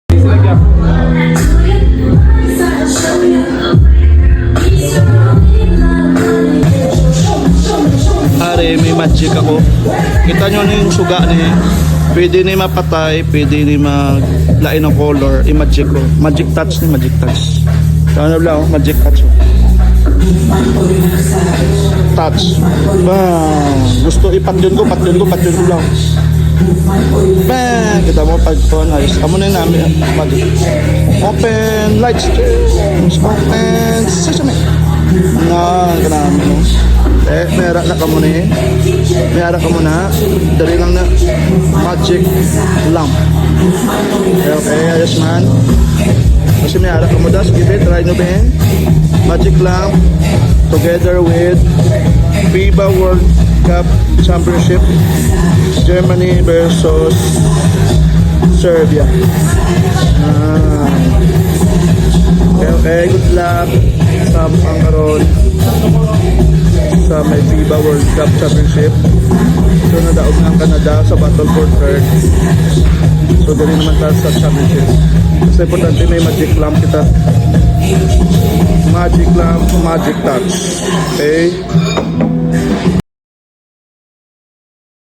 Are, may magic ako. Kita nyo na yung suga niya. Pwede ni mapatay, pwede ni maglain ng color. I-magic ko. Magic touch ni magic touch. Ano lang, magic touch. Touch. Bang! Gusto ipatyon ko lang. Bang! Kita mo pag ayos. Amo na namin. Magic. Open lights. Open sesame. Na, kanami mo. Mayara na ka muna eh. Mayara ka muna. Dari lang na magic lamp. Okay, ayos man. Kasi mayara ka muna. Give it, try nyo ba eh. Magic lamp together with FIBA World Cup Championship Germany versus Serbia. Okay, good luck sa pangkaroon sa may FIBA World Cup Championship. So nadaog ng Canada sa Battle for Third. So dali naman tayo sa championship. Kasi importante may magic lamp kita. Magic lamp, magic touch. Okay?